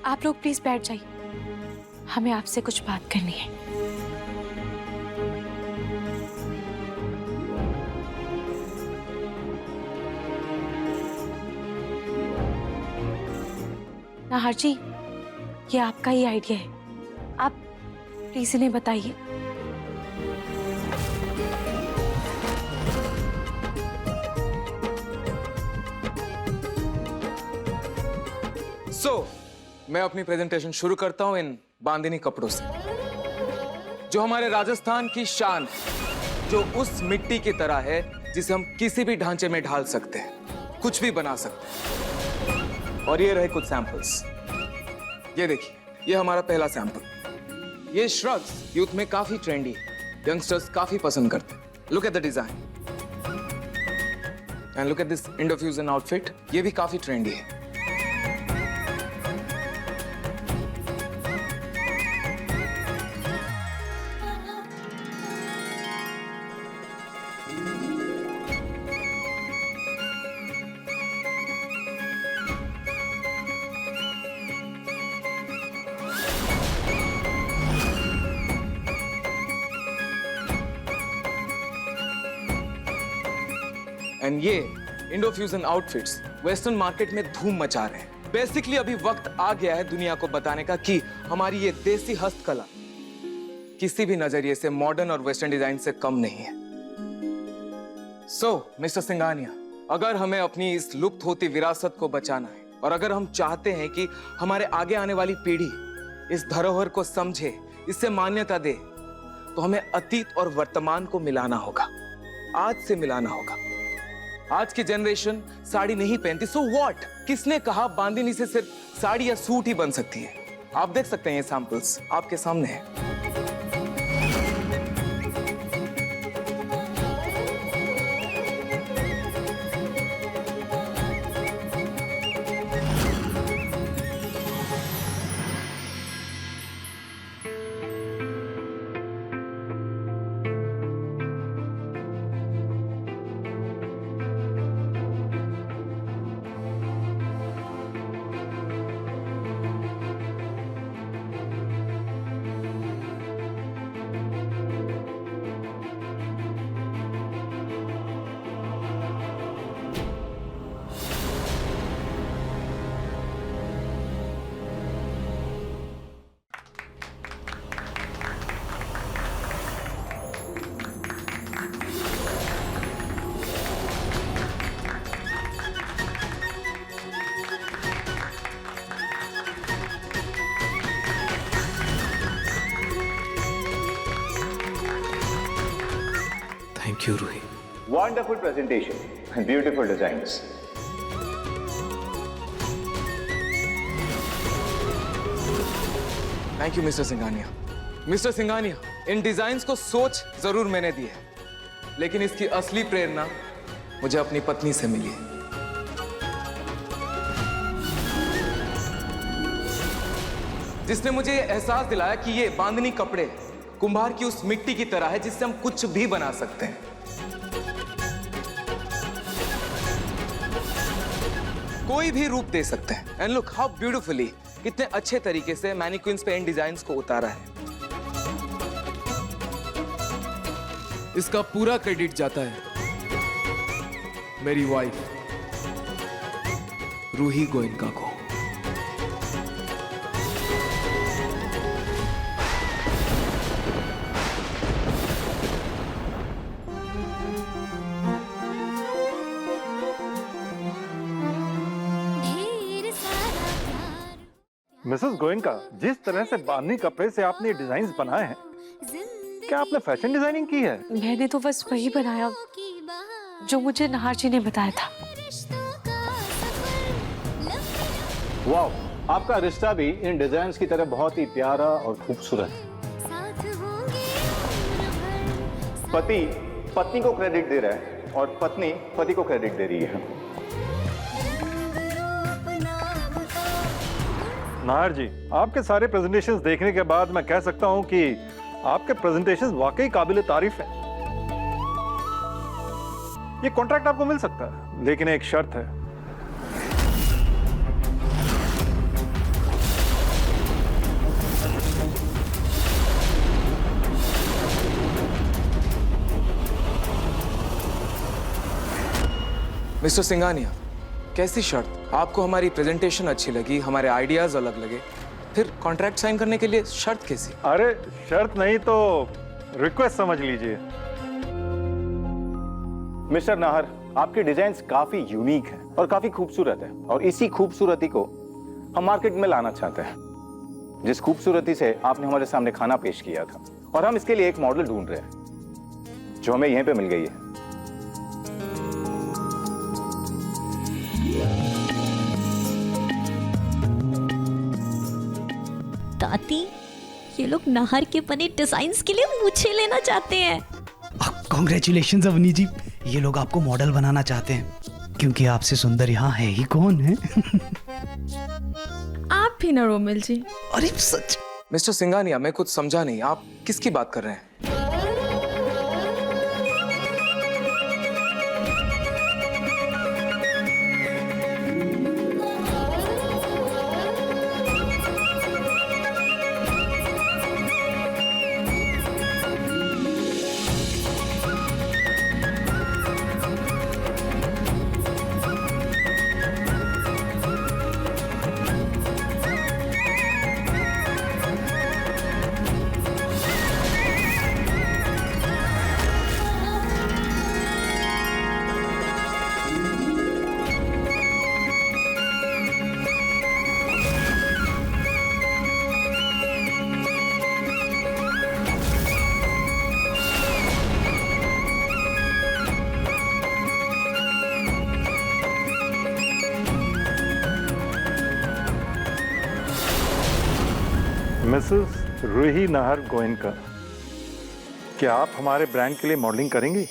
आप लोग प्लीज बैठ जाइए, हमें आपसे कुछ बात करनी है। नाहर जी, ये आपका ही आइडिया है, आप प्लीज इन्हें बताइए। मैं अपनी प्रेजेंटेशन शुरू करता हूं इन बांदिनी कपड़ों से, जो हमारे राजस्थान की शान है, जो उस मिट्टी की तरह है जिसे हम किसी भी ढांचे में ढाल सकते हैं, कुछ भी बना सकते हैं। और ये रहे कुछ सैंपल्स। ये देखिए, ये हमारा पहला सैंपल। ये श्रग्स यूथ में काफी ट्रेंडी, यंगस्टर्स काफी पसंद करते हैं। Look at the design and look at this Indo fusion outfit, ये भी काफी ट्रेंडी है। एंड ये Indo fusion outfits western market में धूम मचा रहे हैं। बेसिकली अभी वक्त आ गया है दुनिया को बताने का कि हमारी ये देसी हस्तकला किसी भी नजरिए से मॉडर्न और वेस्टर्न डिजाइन से कम नहीं है। सो मिस्टर सिंघानिया, अगर हमें अपनी इस लुप्त होती विरासत को बचाना है और अगर हम चाहते हैं कि हमारे आगे आने वाली पीढ़ी इस धरोहर को समझे, इससे मान्यता दे, तो हमें अतीत और वर्तमान को मिलाना होगा, आज से मिलाना होगा। आज की जनरेशन साड़ी नहीं पहनती, सो व्हाट? किसने कहा बांदिनी से सिर्फ साड़ी या सूट ही बन सकती है? आप देख सकते हैं, ये सैंपल्स आपके सामने हैं। Thank you Ruhi. Wonderful presentation, beautiful designs. Thank you mister Singhania. Mister Singhania, इन डिजाइन्स को सोच जरूर मैंने दी है, लेकिन इसकी असली प्रेरणा मुझे अपनी पत्नी से मिली है। जिसने मुझे ये एहसास दिलाया कि ये बांधनी कपड़े कुंभार की उस मिट्टी की तरह है जिससे हम कुछ भी बना सकते हैं। कोई भी रूप दे सकते हैं। एंड लुक हाउ ब्यूटीफुली, कितने अच्छे तरीके से मैनिक्विन्स पे इन डिजाइन्स को उतारा है। इसका पूरा क्रेडिट जाता है मेरी वाइफ रूही गोयनका को। मिसेस गोयनका, जिस तरह से बांधनी कपड़े से आपने डिजाइन बनाए हैं, क्या आपने फैशन डिजाइनिंग की है? मैंने तो बस वही बनाया जो मुझे नाहर जी ने बताया था। वाह, आपका रिश्ता भी इन डिजाइन्स की तरह बहुत ही प्यारा और खूबसूरत है। पति पत्नी को क्रेडिट दे रहा है और पत्नी पति को क्रेडिट दे रही है। नाहर जी, आपके सारे प्रेजेंटेशंस देखने के बाद मैं कह सकता हूं कि आपके प्रेजेंटेशंस वाकई काबिल तारीफ हैं। ये कॉन्ट्रैक्ट आपको मिल सकता है, लेकिन एक शर्त है। मिस्टर सिंघानिया, कैसी शर्त? आपको हमारी प्रेजेंटेशन अच्छी लगी, हमारे आइडियाज अलग लगे, फिर कॉन्ट्रैक्ट साइन करने के लिए शर्त कैसी? अरे शर्त नहीं तो रिक्वेस्ट समझ लीजिए। मिस्टर नाहर, आपके डिजाइन्स काफी यूनिक हैं और काफी खूबसूरत है, और इसी खूबसूरती को हम मार्केट में लाना चाहते हैं। जिस खूबसूरती से आपने हमारे सामने खाना पेश किया था, और हम इसके लिए एक मॉडल ढूंढ रहे हैं जो हमें यहीं पे मिल गई है। दादी, ये लोग नाहर के बने डिजाइन्स के लिए मुझे लेना चाहते हैं। कांग्रेचुलेशंस अवनी जी, ये लोग आपको मॉडल बनाना चाहते हैं, क्योंकि आपसे सुंदर यहाँ है ही कौन है। आप भी ना रोमिल जी। अरे सच। मिस्टर सिंघानिया, मैं कुछ समझा नहीं, आप किसकी बात कर रहे हैं? मिसेस रूही नाहर गोयनका, क्या आप हमारे ब्रांड के लिए मॉडलिंग करेंगी?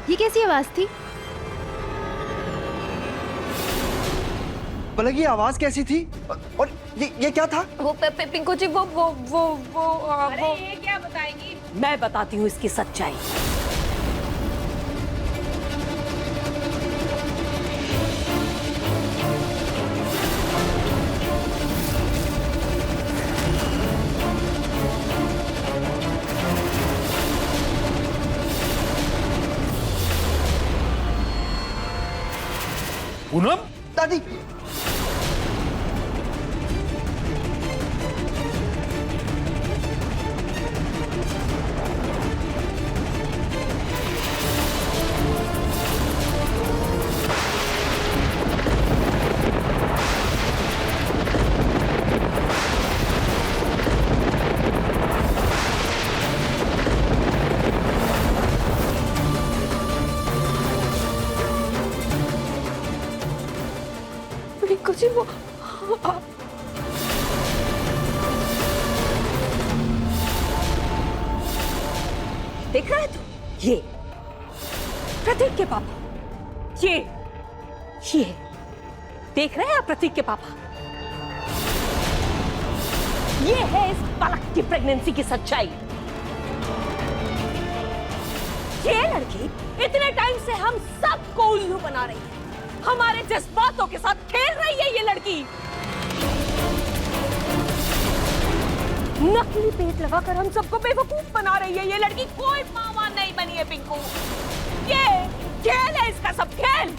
ये कैसी आवाज थी? पलक, ये आवाज कैसी थी? और ये क्या था? वो पिंकू जी, वो ये क्या बताएगी? मैं बताती हूँ इसकी सच्चाई। पूनम, दादी कुछ ही वो देख रहा है तू? ये प्रतीक के पापा, ये देख रहे हैं आप प्रतीक के पापा? ये है इस पलक की प्रेगनेंसी की सच्चाई। ये लड़की इतने टाइम से हम सबको उल्लू बना रही है, हमारे जज्बातों के साथ खेल रही है ये लड़की। नकली पेट लगाकर हम सबको बेवकूफ बना रही है ये लड़की। कोई मामा नहीं बनी है पिंकू, ये खेल है इसका सब खेल।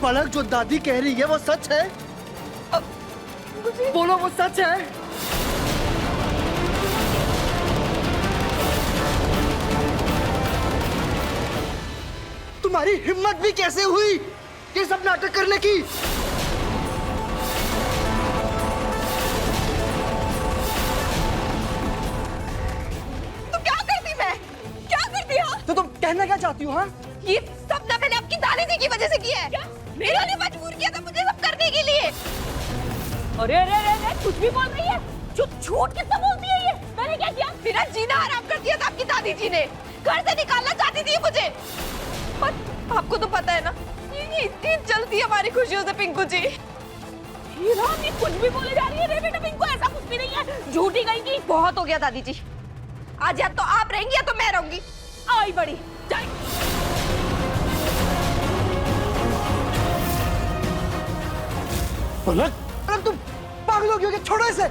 पलक, जो दादी कह रही है वो सच है? बोलो वो सच है? तुम्हारी हिम्मत भी कैसे हुई ये सब नाटक करने की? तो क्या करती मैं? क्या करती हो? तो तुम कहना क्या चाहती हो? हाँ, ये सब ना मैंने आपकी दादी जी की वजह से किया है। क्या? मेरे ने मजबूर किया था मुझे सब करने के लिए। अरे अरे अरे, कुछ भी बोल रही है? झूठ कितना बोलती है ये? मैंने क्या किया? मेरा जीना हराम कर दिया था आपकी दादी जी ने। घर से निकालना चाहती थी मुझे। और आपको तो पता है ना, ये इतनी जल्दी हमारी खुशियों से पिंकू जी। हीरा, ये कुछ भी बोले जा रही है। रे बेटा पिंकू, ऐसा कुछ भी नहीं है। झूठी गई की बहुत हो गया दादी जी। आज या तो आप रहेंगी या तो मैं रहूंगी। आई बड़ी जाए। पलक, तुम पागल हो गए? छोड़ो इसे।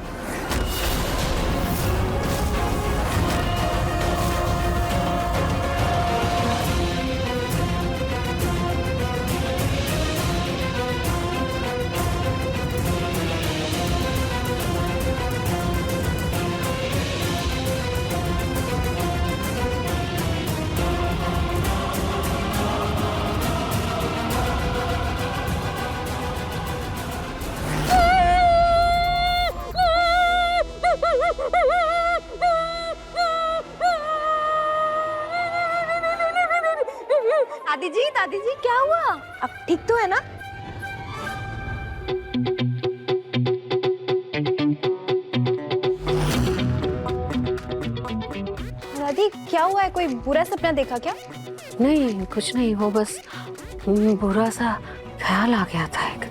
दादी जी क्या हुआ? अब ठीक तो है ना? दादी क्या हुआ है? कोई बुरा सपना देखा क्या? नहीं, कुछ नहीं, वो बस बुरा सा ख्याल आ गया था एक।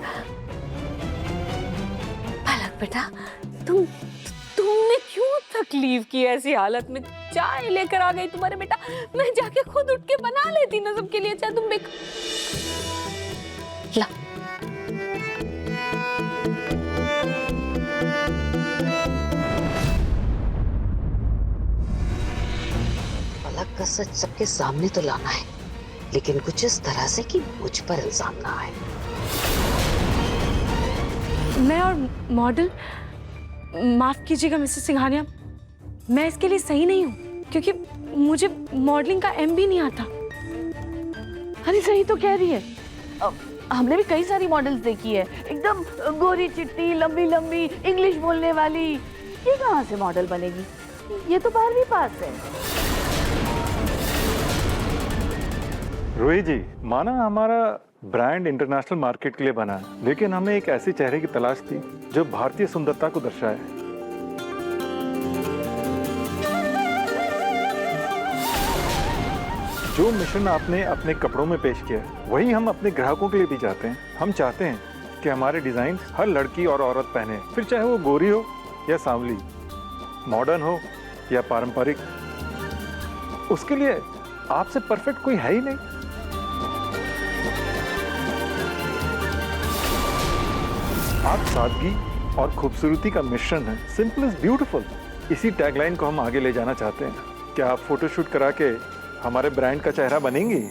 पलक बेटा, तुमने क्यों तकलीफ की ऐसी हालत में? चाय लेकर आ गई तुम्हारे बेटा, मैं जाके खुद उठ के बना लेती ना सबके लिए चाय। तुम ला। पलक का सच सबके सामने तो लाना है, लेकिन कुछ इस तरह से कि मुझ पर इल्जाम ना आए। मैं और मॉडल, माफ कीजिएगा मिसेस सिंघानिया, मैं इसके लिए सही नहीं हूँ, क्योंकि मुझे मॉडलिंग का एम भी नहीं आता। अरे सही तो कह रही है, हमने भी कई सारी मॉडल्स देखी है, एकदम गोरी चिट्टी, लंबी लंबी, इंग्लिश बोलने वाली। ये कहाँ से मॉडल बनेगी? ये तो 12वीं पास है। रोहित जी, माना हमारा ब्रांड इंटरनेशनल मार्केट के लिए बना है, लेकिन हमें एक ऐसे चेहरे की तलाश थी जो भारतीय सुंदरता को दर्शाए। जो मिशन आपने अपने कपड़ों में पेश किया है, वही हम अपने ग्राहकों के लिए भी चाहते हैं। हम चाहते हैं कि हमारे डिजाइन हर लड़की और औरत पहने, फिर चाहे वो गोरी हो या सांवली, मॉडर्न हो या पारंपरिक। उसके लिए आपसे परफेक्ट कोई है ही नहीं। आप सादगी और खूबसूरती का मिश्रण है। Simple is beautiful. इसी टैगलाइन को हम आगे ले जाना चाहते हैं। क्या आप फोटोशूट करा के हमारे ब्रांड का चेहरा बनेंगी?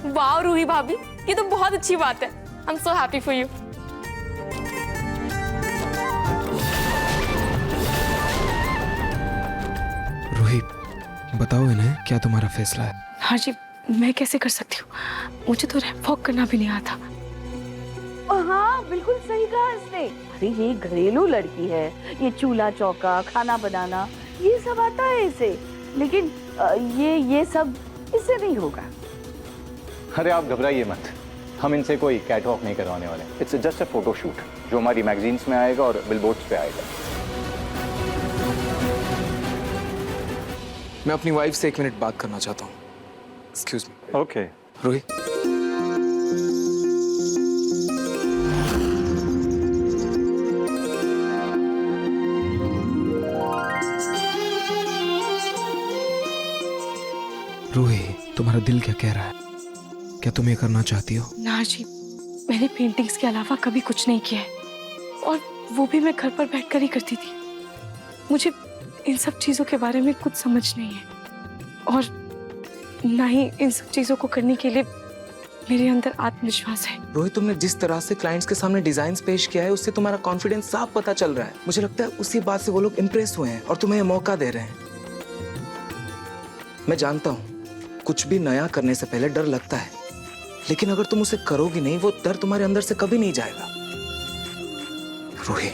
वाह रूही भाभी, ये तो बहुत अच्छी बात है। I am so happy for you. Ruhi, बताओ इन्हें क्या तुम्हारा फैसला है? हाँ जी, मैं कैसे कर सकती हूँ, मुझे तो रैंप वॉक करना भी नहीं आता। हाँ बिल्कुल सही कहा इसने। अरे ये घरेलू लड़की है, ये चूल्हा चौका, खाना बनाना, ये सब आता है इसे, लेकिन ये सब इससे नहीं होगा। अरे आप घबराइए मत, हम इनसे कोई कैटवॉक नहीं करवाने वाले। इट्स जस्ट अ फोटोशूट जो हमारी मैगजीन्स में आएगा और बिलबोर्ड्स पे आएगा। मैं अपनी वाइफ से 1 मिनट बात करना चाहता हूँ। Excuse me. Okay. Ruhi, Ruhi, तुम्हारा दिल क्या कह रहा है? क्या तुम ये करना चाहती हो? ना जी, मैंने पेंटिंग्स के अलावा कभी कुछ नहीं किया है, और वो भी मैं घर पर बैठकर ही करती थी। मुझे इन सब चीज़ों के बारे में कुछ समझ नहीं है, और ना ही इन सब चीज़ों को करने के लिए मेरे अंदर आत्मविश्वास है। रोहित, तुमने जिस तरह से क्लाइंट्स के सामने डिजाइन्स पेश किया है, उससे तुम्हारा कॉन्फिडेंस साफ पता चल रहा है। मुझे लगता है उसी बात से वो लोग इम्प्रेस हुए हैं और तुम्हें मौका दे रहे हैं। मैं जानता हूँ कुछ भी नया करने से पहले डर लगता है, लेकिन अगर तुम उसे करोगी नहीं, वो डर तुम्हारे अंदर से कभी नहीं जाएगा। रूही,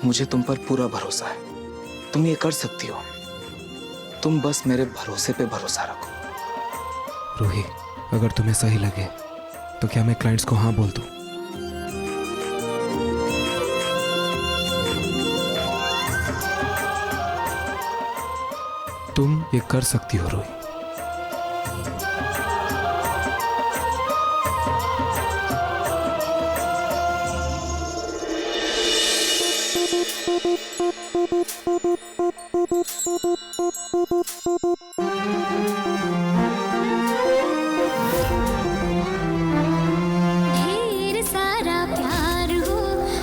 मुझे तुम पर पूरा भरोसा है, तुम ये कर सकती हो। तुम बस मेरे भरोसे पे भरोसा रखो। रूही, अगर तुम्हें सही लगे तो क्या मैं क्लाइंट्स को हाँ बोल दूं? तुम ये कर सकती हो रूही। ढेर सारा प्यार हो,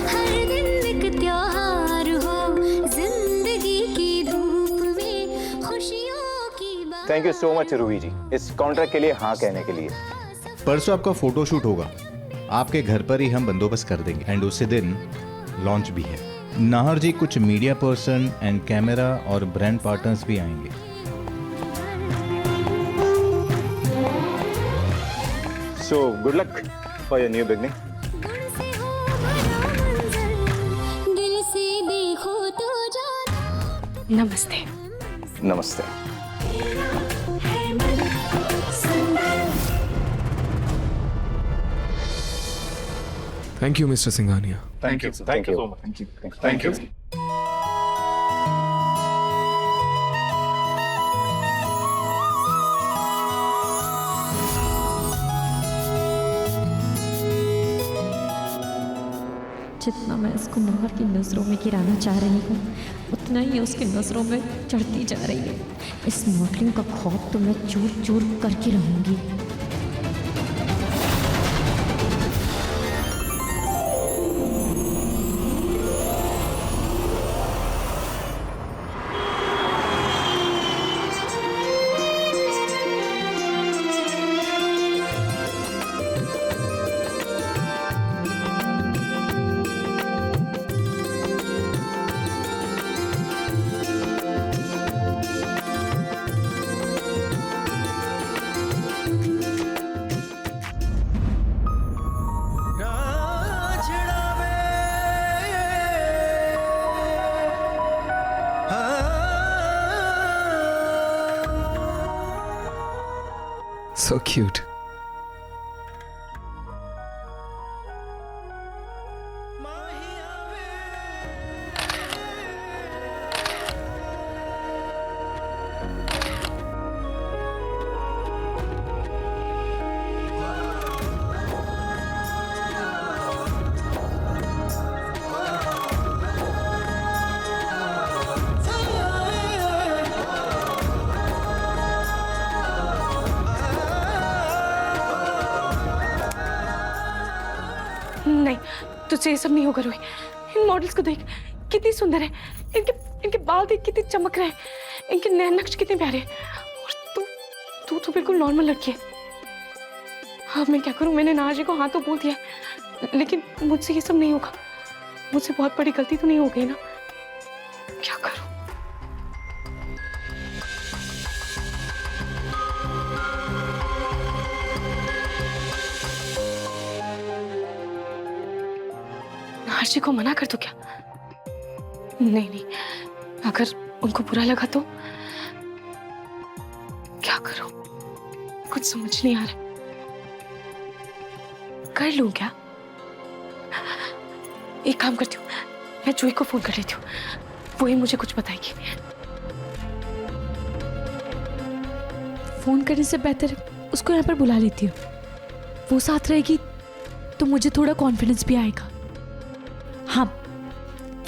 हर दिन एक त्योहार हो, जिंदगी की धूप में खुशियों की बात। Thank you so much Ruhi ji, इस कॉन्ट्रैक्ट के लिए हाँ कहने के लिए। परसों आपका फोटोशूट होगा, आपके घर पर ही हम बंदोबस्त कर देंगे, एंड उसी दिन लॉन्च भी है। नाहर जी, कुछ मीडिया पर्सन एंड कैमरा और ब्रांड पार्टनर्स भी आएंगे। So good luck for your new beginning. दिल से देखो तो जान। नमस्ते। नमस्ते। Thank you mister Singhania. Thank you so much. Thank you. जितना मैं इसको नाहर की नज़रों में गिराना चाह रही हूँ, उतना ही उसकी नज़रों में चढ़ती जा रही है। इस मॉडलिंग का खौफ तो मैं चूर चूर करके रहूँगी। So cute. नहीं, तुझसे ये सब नहीं होगा रोही। इन मॉडल्स को देख, कितनी सुंदर है। इनके इनके बाल देख कितने चमक रहे हैं, इनके नैन नक्श कितने प्यारे हैं। और तू तो बिल्कुल नॉर्मल लड़की है। अब मैं क्या करूं? मैंने नाहर जी को हाँ तो बोल दिया है, लेकिन मुझसे ये सब नहीं होगा। मुझसे बहुत बड़ी गलती तो नहीं हो गई ना? क्या करूं? नाहर जी को मना कर दूं क्या? नहीं, अगर उनको बुरा लगा तो क्या करूं? कुछ समझ नहीं आ रहा। कर लूं क्या? एक काम करती हूँ, मैं जूही को फोन कर लेती हूँ, वो ही मुझे कुछ बताएगी। फोन करने से बेहतर उसको यहाँ पर बुला लेती हूँ। वो साथ रहेगी तो मुझे थोड़ा कॉन्फिडेंस भी आएगा। हाँ,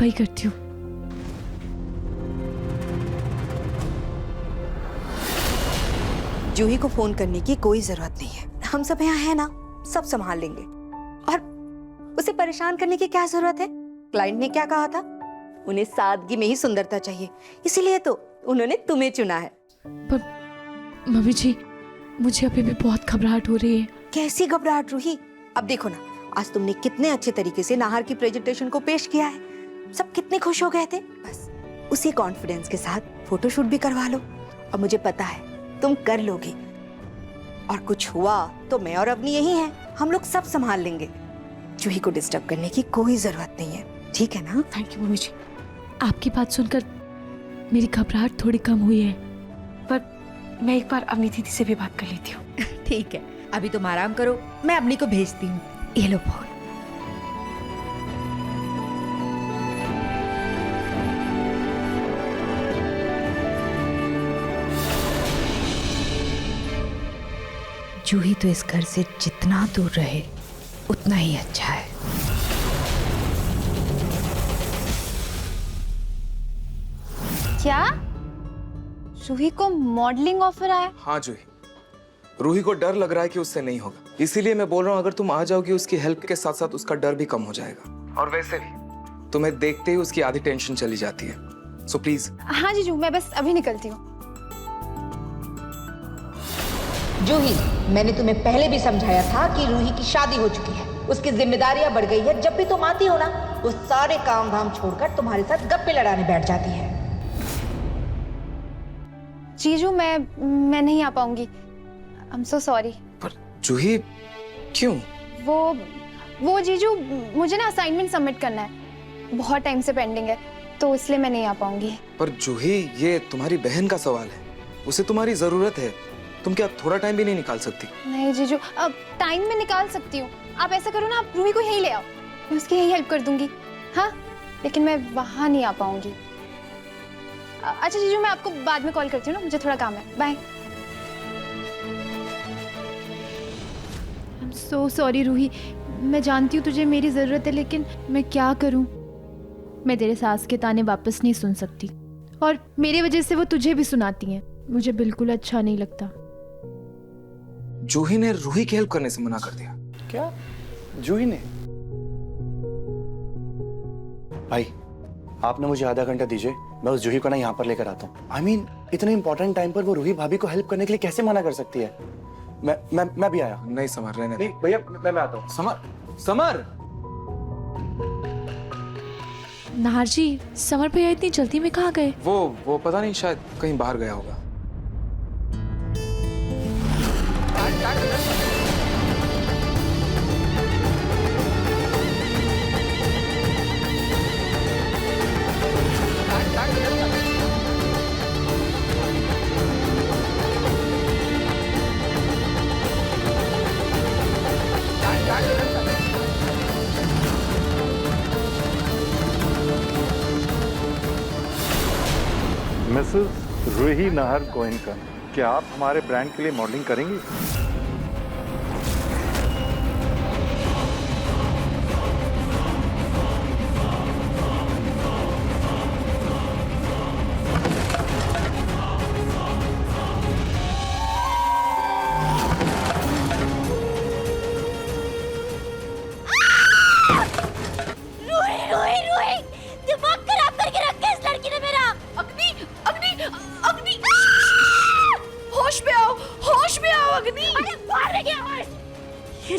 वही करती हूँ। जूही को फोन करने की कोई जरूरत नहीं है। हम सब यहाँ हैं ना, सब संभाल लेंगे। और उसे परेशान करने की क्या जरूरत है? क्लाइंट ने क्या कहा था? उन्हें सादगी में ही सुंदरता चाहिए, इसीलिए तो उन्होंने तुम्हें चुना है। पर मम्मी जी, मुझे अभी भी बहुत घबराहट हो रही है। कैसी घबराहट रूही? अब देखो ना, आज तुमने कितने अच्छे तरीके से नाहर की प्रेजेंटेशन को पेश किया है। सब कितने खुश हो गए थे। बस उसी कॉन्फिडेंस के साथ फोटोशूट भी करवा लो। और मुझे पता है तुम कर लोगी। और कुछ हुआ तो मैं और अवनी यही हैं, हम लोग सब संभाल लेंगे। जूही को डिस्टर्ब करने की कोई जरूरत नहीं है, ठीक है ना? थैंक यू मम्मी जी। आपकी बात सुनकर मेरी घबराहट थोड़ी कम हुई है। पर मैं एक बार अवनी दीदी से भी बात कर लेती हूँ। ठीक है, अभी तुम आराम करो, मैं अवनी को भेजती हूँ। ये लो फोन। जूही तो इस घर से जितना दूर रहे उतना ही अच्छा है। क्या रूही को मॉडलिंग ऑफर आया? हाँ जूही, रूही को डर लग रहा है कि उससे नहीं होगा, इसीलिए मैं बोल रहा हूँ अगर तुम आ जाओगी उसकी हेल्प के साथ साथ उसका डर भी कम हो जाएगा। और वैसे भी तुम्हें देखते ही उसकी आधी टेंशन चली जाती है। So please. हाँ जीजू, मैं बस अभी निकलती हूँ। जूही, मैंने तुम्हें पहले भी समझाया था कि रूही की शादी हो चुकी है, उसकी जिम्मेदारियां बढ़ गई है। जब भी तुम आती हो ना, वो सारे काम धाम छोड़कर तुम्हारे साथ गप्पे लड़ाने बैठ जाती है। जीजू, मैं नहीं आ पाऊंगी। आई एम सो सॉरी। पर जूही, क्यों? वो जीजू, मुझे ना असाइनमेंट सबमिट करना है, बहुत टाइम से पेंडिंग है, तो इसलिए मैं नहीं आ पाऊंगी। पर जूही, ये तुम्हारी बहन का सवाल है, उसे तुम्हारी जरूरत है। तुम क्या थोड़ा टाइम भी नहीं निकाल सकती? नहीं जीजू, अब टाइम में निकाल सकती हूँ। आप ऐसा करो ना, आप रूही को यहीं ले आओ, मैं उसकी यही हेल्प कर दूंगी। हाँ, लेकिन मैं वहां नहीं आ पाऊंगी। अच्छा जीजू, मैं आपको बाद में कॉल करती हूँ ना, मुझे थोड़ा काम है। Bye. I'm so sorry Ruhi, मैं जानती हूँ तुझे मेरी ज़रूरत है, लेकिन मैं क्या करूँ? मैं तेरे सास के ताने वापस नहीं सुन सकती, और मेरी वजह से वो तुझे भी सुनाती हैं। मुझे बिल्कुल अच्छा नहीं लगता। जूही ने रूही की हेल्प करने से मना कर दिया। क्या? जूही ने? भाई, आपने मुझे आधा घंटा दीजिए, मैं उस जूही को ना यहाँ पर लेकर आता हूँ। I mean, इतने इंपॉर्टेंट टाइम पर वो रूही भाभी को हेल्प करने के लिए कैसे मना कर सकती है? मैं भी आया। नहीं समर, रहने नहीं भैया, मैं आता हूँ। समर। नाहर जी, समर भैया इतनी जल्दी में कहाँ गए? वो पता नहीं, शायद कहीं बाहर गया होगा। मिसेस रूही नाहर गोयनका, क्या आप हमारे ब्रांड के लिए मॉडलिंग करेंगी?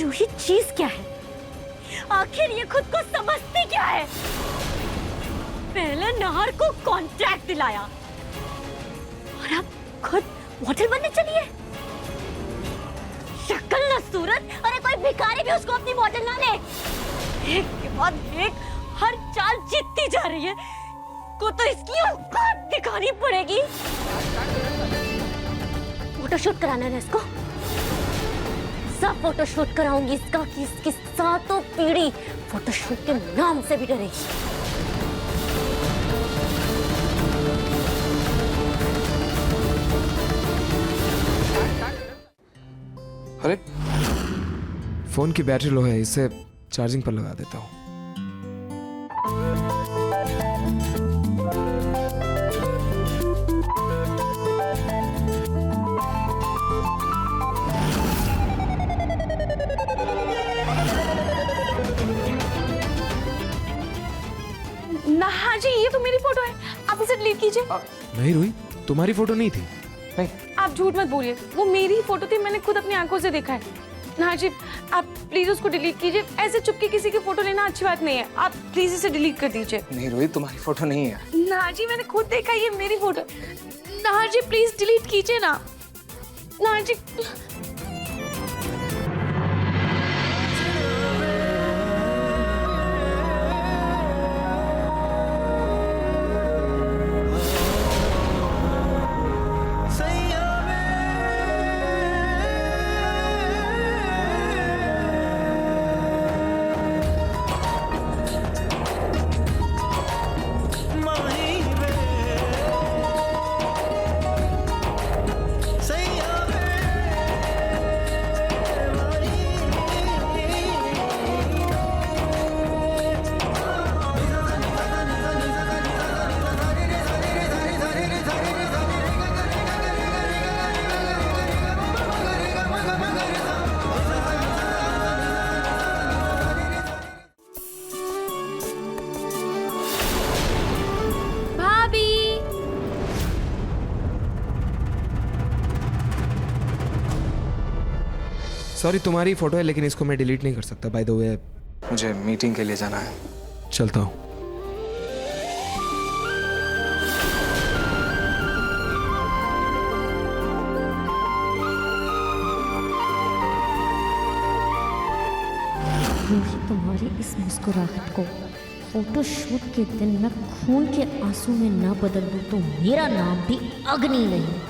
जूही चीज क्या है? आखिर ये खुद को समझती क्या है? पहले नाहर को कॉन्ट्रैक्ट दिलाया और अब खुद मॉडल बनने चली है। शक्ल न सूरत, अरे कोई भिखारी भी उसको अपनी मॉडल ना ले। एक के बाद एक हर चाल जीतती जा रही है। को तो इसकी औकात दिखानी पड़ेगी। फोटोशूट कराना है ना इसको, सब फोटोशूट कराऊंगी इसका कि इसकी सातों पीढ़ी फोटोशूट के नाम से भी डरेगी। अरे फोन की बैटरी लो है, इसे चार्जिंग पर लगा देता हूँ। नाहर जी, ये तो मेरी फोटो है, आप इसे डिलीट कीजिए। नहीं रूही, तुम्हारी फोटो नहीं थी। नहीं, आप झूठ मत बोलिए, वो मेरी ही फोटो थी, मैंने खुद अपनी आंखों से देखा है। नाहर जी, आप प्लीज उसको डिलीट कीजिए। ऐसे चुपके किसी की फोटो लेना अच्छी बात नहीं है, आप प्लीज इसे डिलीट कर दीजिए। नहीं रोहित, तुम्हारी फोटो नहीं है। नाहर जी, मैंने खुद देखा, ये मेरी photo. Nahar ji please delete कीजिए ना। नाहर जी सॉरी, तुम्हारी फोटो है लेकिन इसको मैं डिलीट नहीं कर सकता। बाय द वे, मुझे मीटिंग के लिए जाना है, चलता हूँ। तुम्हारी इस मुस्कुराहट को फोटोशूट के दिन मैं खून के आंसू में न बदल दूं तो मेरा नाम भी अग्नि नहीं।